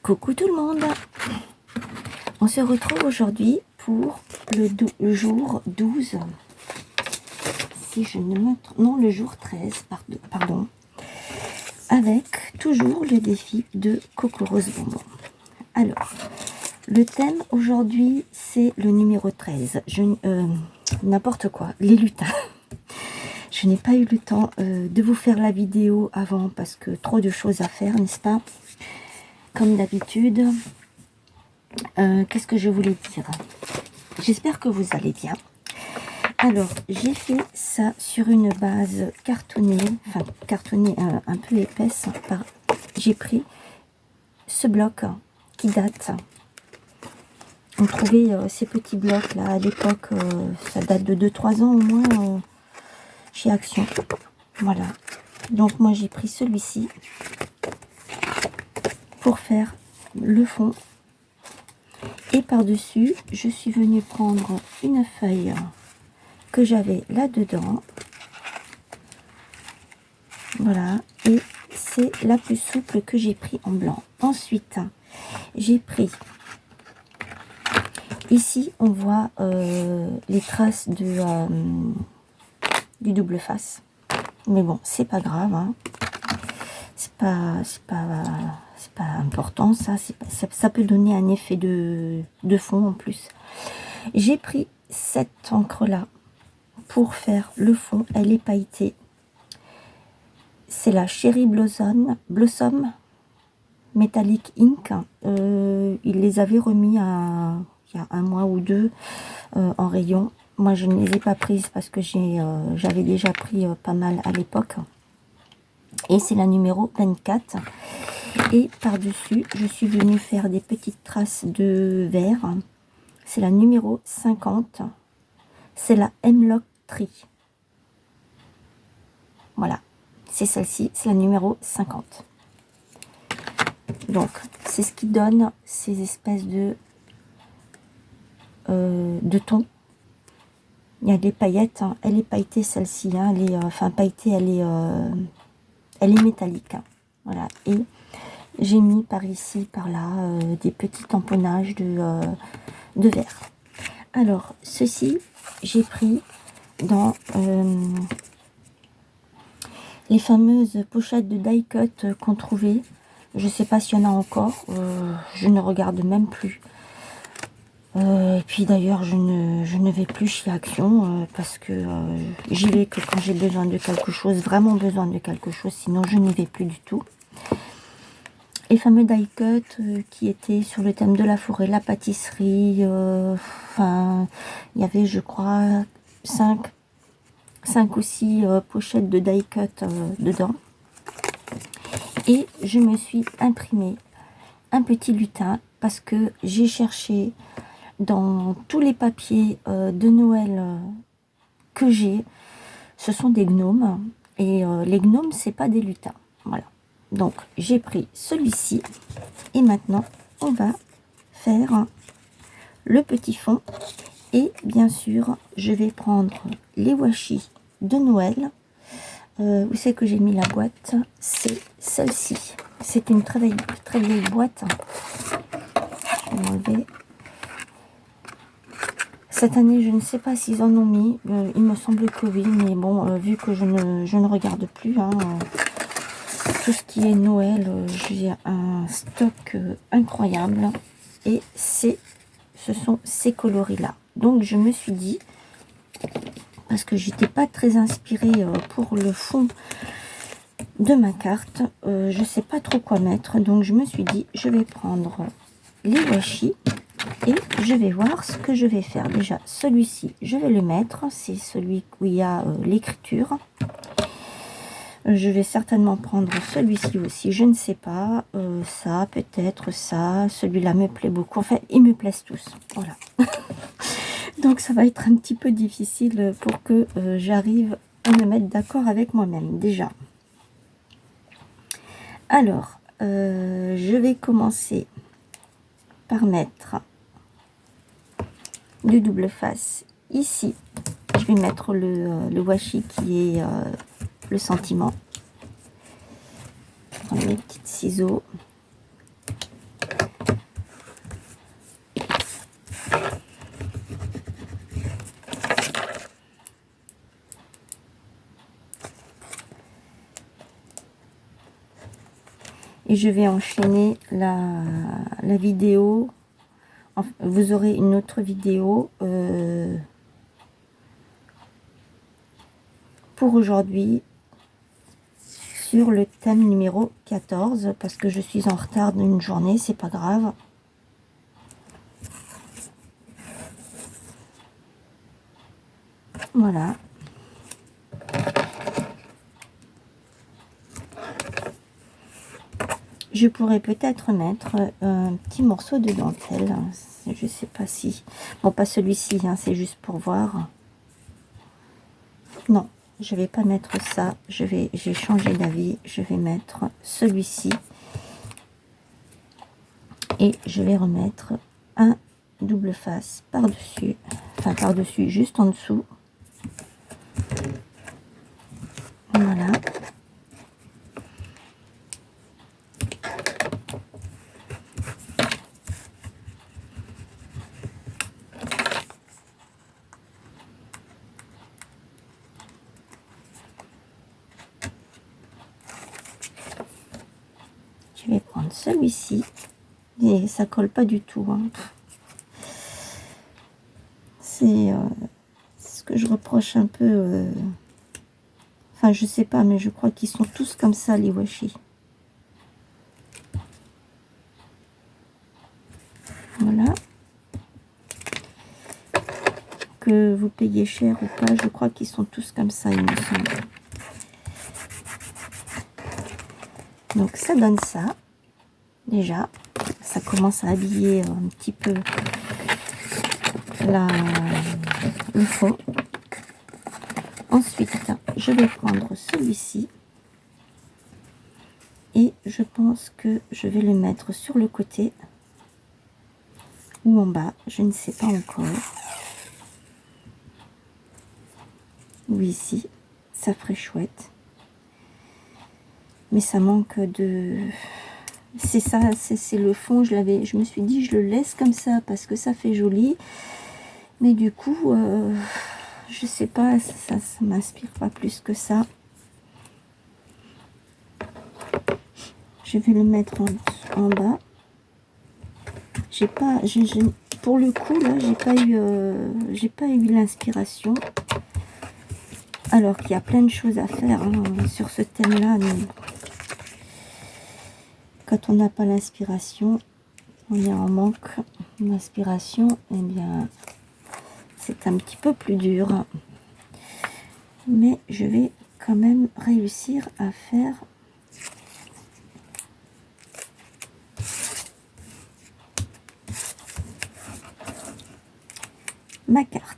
Coucou tout le monde. On se retrouve aujourd'hui pour le jour 12. Si je ne me trompe, non, le jour 13, pardon. Avec toujours le défi de Coco Rose Bonbon. Alors, le thème aujourd'hui, c'est le numéro 13. N'importe quoi, les lutins. Je n'ai pas eu le temps de vous faire la vidéo avant parce que trop de choses à faire, n'est-ce pas? Comme d'habitude. Qu'est-ce que je voulais dire? J'espère que vous allez bien. Alors, j'ai fait ça sur une base cartonnée, enfin cartonnée un peu épaisse. J'ai pris ce bloc qui date. On trouvait ces petits blocs là à l'époque, ça date de 2-3 ans au moins chez Action. Voilà. Donc moi j'ai pris celui-ci pour faire le fond. Et par-dessus, je suis venue prendre une feuille que j'avais là-dedans. Voilà. Et c'est la plus souple que j'ai pris en blanc. Ensuite, j'ai pris... Ici, on voit les traces du double face. Mais bon, c'est pas grave. Hein. C'est pas important, ça peut donner un effet de fond en plus. J'ai pris cette encre là pour faire le fond. Elle est pailletée. C'est la Cherry Blossom Metallic Ink. Ils les avaient remis il y a un mois ou deux en rayon. Moi je ne les ai pas prises parce que j'avais déjà pris pas mal à l'époque. Et c'est la numéro 24. Et par-dessus, je suis venue faire des petites traces de vert. C'est la numéro 50. C'est la Hemlock Tree. Voilà. C'est celle-ci, c'est la numéro 50. Donc, c'est ce qui donne ces espèces de tons. Il y a des paillettes. Hein. Elle est pailletée, celle-ci. Hein. Enfin, pailletée, elle est métallique. Hein. Voilà. Et j'ai mis par ici, par là, des petits tamponnages de verre. Alors, ceci, j'ai pris dans les fameuses pochettes de die cut qu'on trouvait. Je ne sais pas s'il y en a encore. Je ne regarde même plus. Et puis d'ailleurs, je ne vais plus chez Action parce que j'y vais que quand j'ai besoin de quelque chose, vraiment besoin de quelque chose. Sinon, je n'y vais plus du tout. Les fameux die cut qui étaient sur le thème de la forêt, la pâtisserie, enfin, il y avait, je crois, 5 ou 6 pochettes de die cut dedans. Et je me suis imprimé un petit lutin parce que j'ai cherché dans tous les papiers de Noël que j'ai. Ce sont des gnomes et les gnomes, c'est pas des lutins. Voilà. Donc, j'ai pris celui-ci. Et maintenant, on va faire le petit fond. Et bien sûr, je vais prendre les washi de Noël. Où c'est que j'ai mis la boîte? C'est celle-ci. C'est une très vieille boîte. Je vais enlever. Cette année, je ne sais pas s'ils en ont mis. Il me semble que oui. Mais bon, vu que je ne regarde plus... Hein, tout ce qui est Noël, j'ai un stock incroyable et ce sont ces coloris là. Donc je me suis dit, parce que j'étais pas très inspirée pour le fond de ma carte, je sais pas trop quoi mettre, donc je me suis dit je vais prendre les washi et je vais voir ce que je vais faire. Déjà celui-ci je vais le mettre, c'est celui où il y a l'écriture. Je vais certainement prendre celui-ci aussi, je ne sais pas, ça, peut-être ça, celui-là me plaît beaucoup, enfin, ils me plaisent tous, voilà. Donc, ça va être un petit peu difficile pour que j'arrive à me mettre d'accord avec moi-même, déjà. Alors, je vais commencer par mettre du double face ici. Je vais mettre le washi qui est... le sentiment. Je prends mes petits ciseaux. Et je vais enchaîner la vidéo. Enfin, vous aurez une autre vidéo pour aujourd'hui sur le thème numéro 14, parce que je suis en retard d'une journée, c'est pas grave. Voilà. Je pourrais peut-être mettre un petit morceau de dentelle. Je sais pas si... Bon, pas celui-ci, hein, c'est juste pour voir. Non, je vais pas mettre ça. J'ai changé d'avis. Je vais mettre celui-ci. Et je vais remettre un double face par-dessus. Enfin, par-dessus, juste en dessous. Voilà. Je vais prendre celui-ci. Et ça colle pas du tout. Hein. C'est ce que je reproche un peu. Enfin, je sais pas, mais je crois qu'ils sont tous comme ça, les washi. Voilà. Que vous payez cher ou pas, je crois qu'ils sont tous comme ça, il me semble. Donc, ça donne ça. Déjà, ça commence à habiller un petit peu le fond. Ensuite, je vais prendre celui-ci. Et je pense que je vais le mettre sur le côté. Ou en bas, je ne sais pas encore. Ou ici, ça ferait chouette. Mais ça manque de... C'est ça, c'est le fond. Je me suis dit, je le laisse comme ça parce que ça fait joli. Mais du coup, je sais pas, ça m'inspire pas plus que ça. Je vais le mettre en bas. J'ai pas, pour le coup là, j'ai pas eu l'inspiration. Alors qu'il y a plein de choses à faire hein, sur ce thème-là. Quand on n'a pas l'inspiration, on est en manque d'inspiration, et bien c'est un petit peu plus dur. Mais je vais quand même réussir à faire ma carte.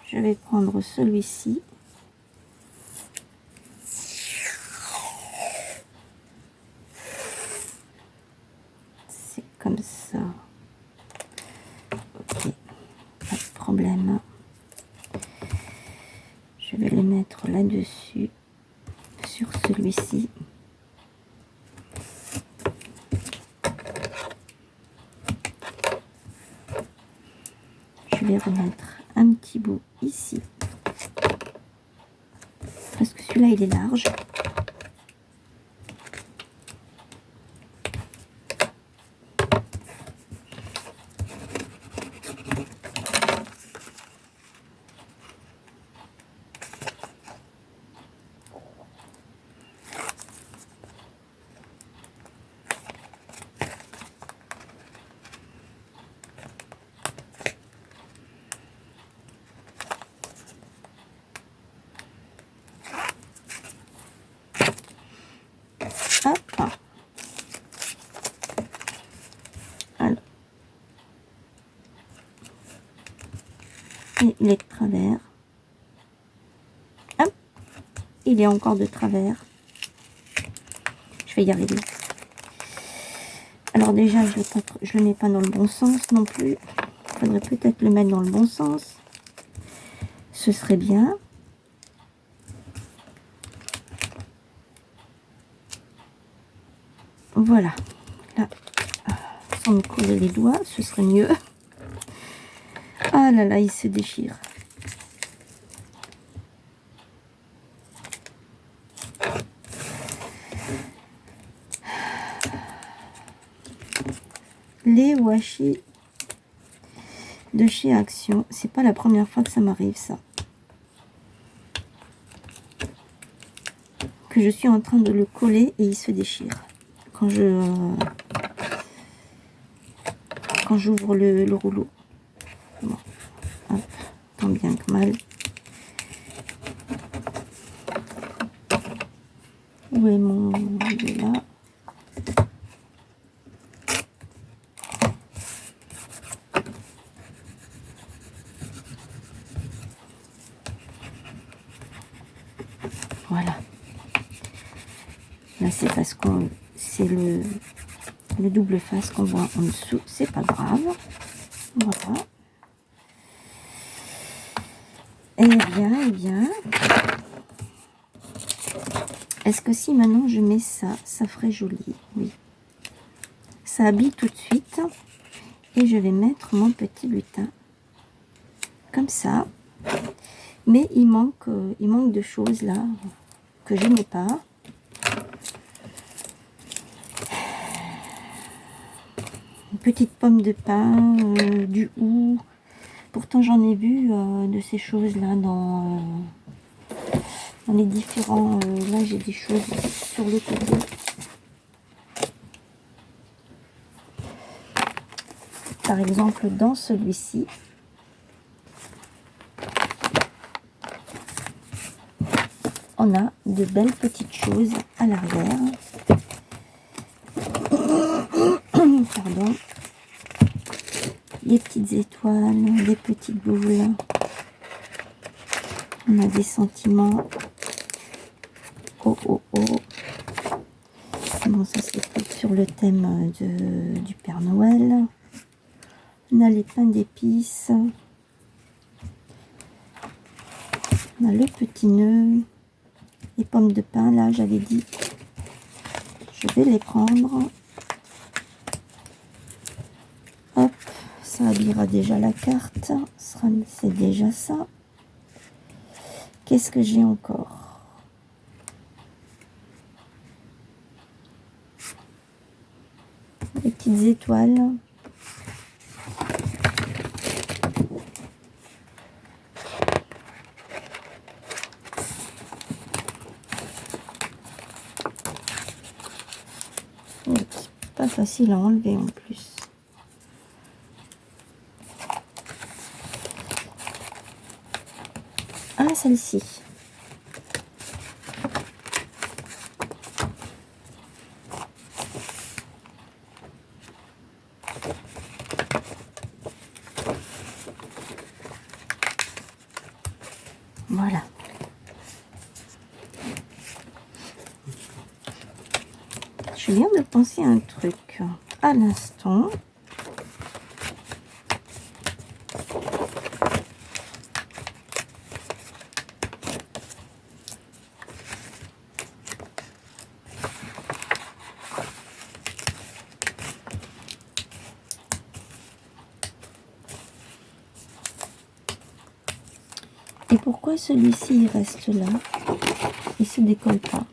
Je vais prendre celui-ci. C'est comme ça. Ok, pas de problème. Je vais le mettre là-dessus, sur celui-ci. Je vais remettre un petit bout ici. Parce que celui-là, il est large. Hop. Alors. Et il est de travers. Hop. Il est encore de travers. Je vais y arriver. Alors déjà, je le mets pas dans le bon sens non plus. Il faudrait peut-être le mettre dans le bon sens. ce serait bien. Voilà, là, sans me coller les doigts, ce serait mieux. Ah là là, il se déchire. Les washi de chez Action, c'est pas la première fois que ça m'arrive ça. Que je suis en train de le coller et il se déchire. Quand j'ouvre le rouleau. Bon, hop, tant bien que mal. Où est mon... Il est là. Voilà. Là, c'est parce qu'on... C'est le double face qu'on voit en dessous. C'est pas grave. Voilà. Eh bien. Est-ce que si maintenant je mets ça, ça ferait joli? Oui. Ça habille tout de suite. Et je vais mettre mon petit butin. Comme ça. Mais il manque de choses là que je n'ai pas. Une petite pomme de pin, du hou. Pourtant j'en ai vu de ces choses là dans les différents... là j'ai des choses sur le côté. Par exemple dans celui-ci. On a de belles petites choses à l'arrière. Pardon. Des petites étoiles, des petites boules. On a des sentiments. Oh oh oh. Bon, ça c'est tout sur le thème du Père Noël. On a les pains d'épices. On a le petit nœud. Les pommes de pin, là, j'avais dit, je vais les prendre. Hop, ça habillera déjà la carte. C'est déjà ça. Qu'est-ce que j'ai encore? Les petites étoiles. Pas facile à enlever en plus. Ah, celle-ci. Voilà. Je viens de penser à un truc à l'instant. Et pourquoi celui-ci il reste là? Il se décolle pas.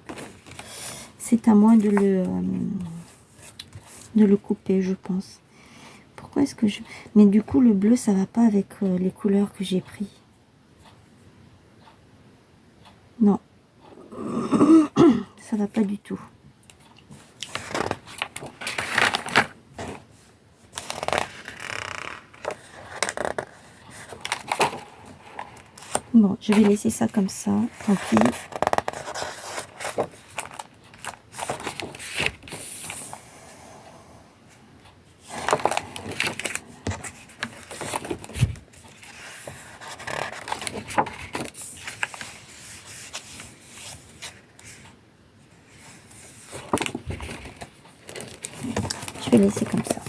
C'est à moi de le couper, je pense. Pourquoi est-ce que je... Mais du coup, le bleu, ça va pas avec les couleurs que j'ai pris. Non. Ça va pas du tout. Bon, je vais laisser ça comme ça. Tant pis. Je vais laisser comme ça.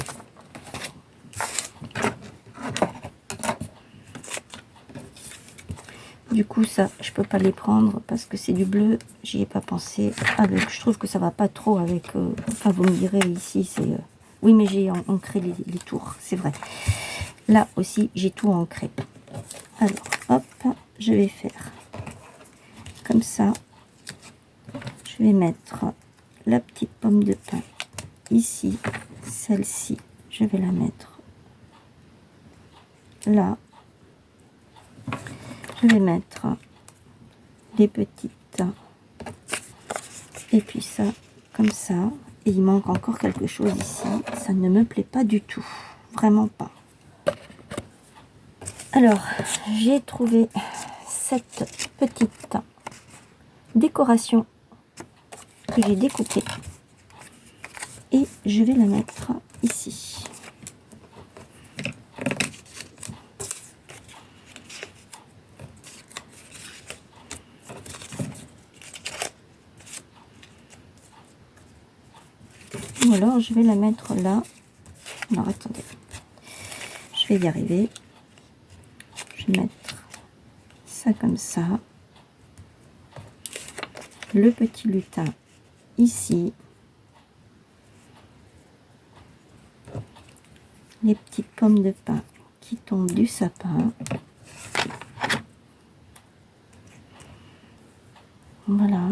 Du coup, ça, je peux pas les prendre parce que c'est du bleu. J'y ai pas pensé. Avec, je trouve que ça va pas trop avec... enfin, vous me direz ici, c'est... oui, mais j'ai ancré les tours, c'est vrai. Là aussi, j'ai tout ancré. Alors, hop, je vais faire comme ça. Je vais mettre la petite pomme de pin ici. Celle-ci, je vais la mettre là. Je vais mettre les petites. Et puis ça, comme ça. Et il manque encore quelque chose ici. Ça ne me plaît pas du tout. Vraiment pas. Alors, j'ai trouvé cette petite décoration que j'ai découpée. Et je vais la mettre ici. Ou alors je vais la mettre là. Alors attendez, je vais y arriver. Je vais mettre ça comme ça. Le petit lutin ici. Les petites pommes de pin qui tombent du sapin. Voilà.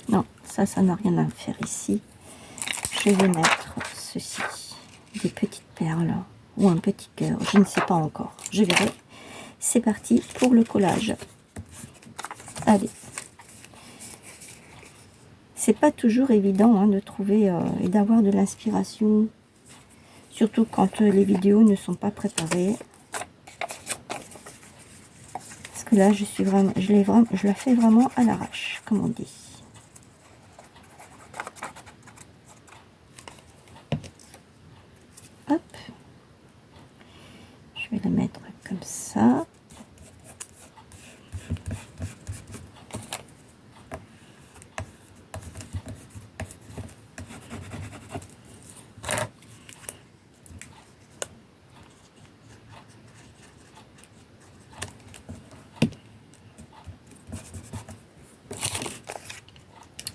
Non, ça n'a rien à faire ici. Je vais mettre ceci, des petites perles ou un petit cœur, je ne sais pas encore, je verrai. C'est parti pour le collage. Allez. C'est pas toujours évident hein, de trouver et d'avoir de l'inspiration, surtout quand les vidéos ne sont pas préparées. Parce que là, je la fais vraiment à l'arrache, comme on dit. Hop. Je vais la mettre comme ça.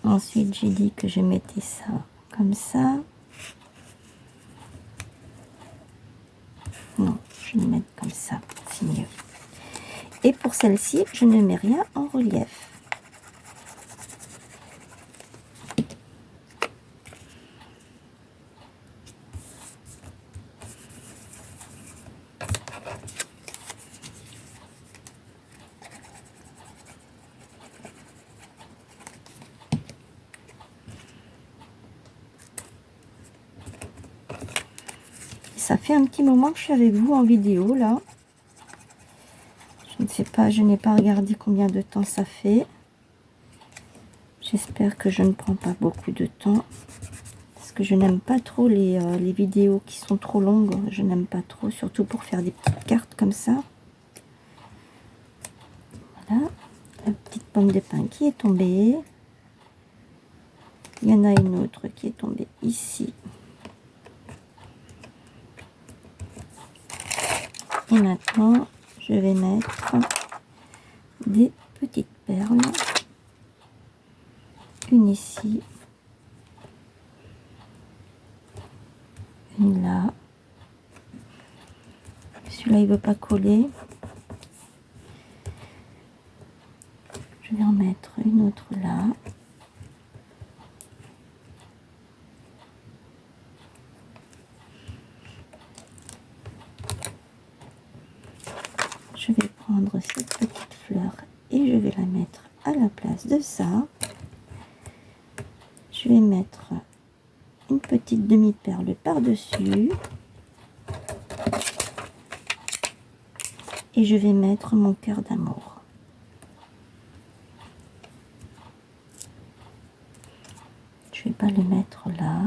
Ensuite, j'ai dit que je mettais ça comme ça. Non, je vais le mettre comme ça, c'est mieux. Et pour celle-ci, je ne mets rien en relief. Ça fait un petit moment que je suis avec vous en vidéo là. Je ne sais pas, je n'ai pas regardé combien de temps ça fait. J'espère que je ne prends pas beaucoup de temps. Parce que je n'aime pas trop les vidéos qui sont trop longues. Je n'aime pas trop, surtout pour faire des petites cartes comme ça. Voilà, la petite pomme de pin qui est tombée. Il y en a une autre qui est tombée ici. Et maintenant, je vais mettre des petites perles. Une ici. Une là. Celui-là, il veut pas coller. Je vais en mettre une autre là. Je vais prendre cette petite fleur et je vais la mettre à la place de ça. Je vais mettre une petite demi-perle par-dessus. Et je vais mettre mon cœur d'amour. Je vais pas le mettre là.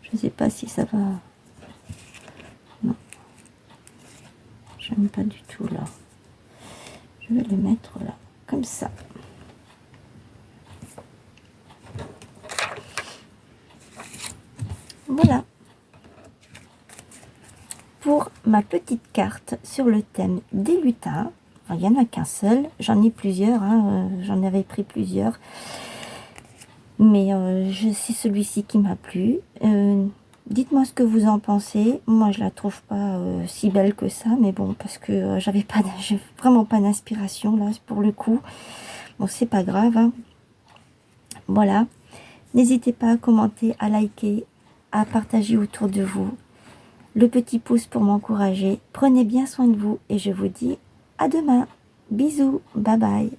Je sais pas si ça va. Non. J'aime pas du tout là. Je vais le mettre là. Comme ça. Voilà. Pour ma petite carte sur le thème des lutins. Il n'y en a qu'un seul. J'en ai plusieurs. Hein, j'en avais pris plusieurs. Mais c'est celui-ci qui m'a plu. Dites-moi ce que vous en pensez. Moi, je la trouve pas si belle que ça, mais bon, parce que j'ai vraiment pas d'inspiration là pour le coup. Bon, c'est pas grave. Hein. Voilà. N'hésitez pas à commenter, à liker, à partager autour de vous. Le petit pouce pour m'encourager. Prenez bien soin de vous et je vous dis à demain. Bisous. Bye bye.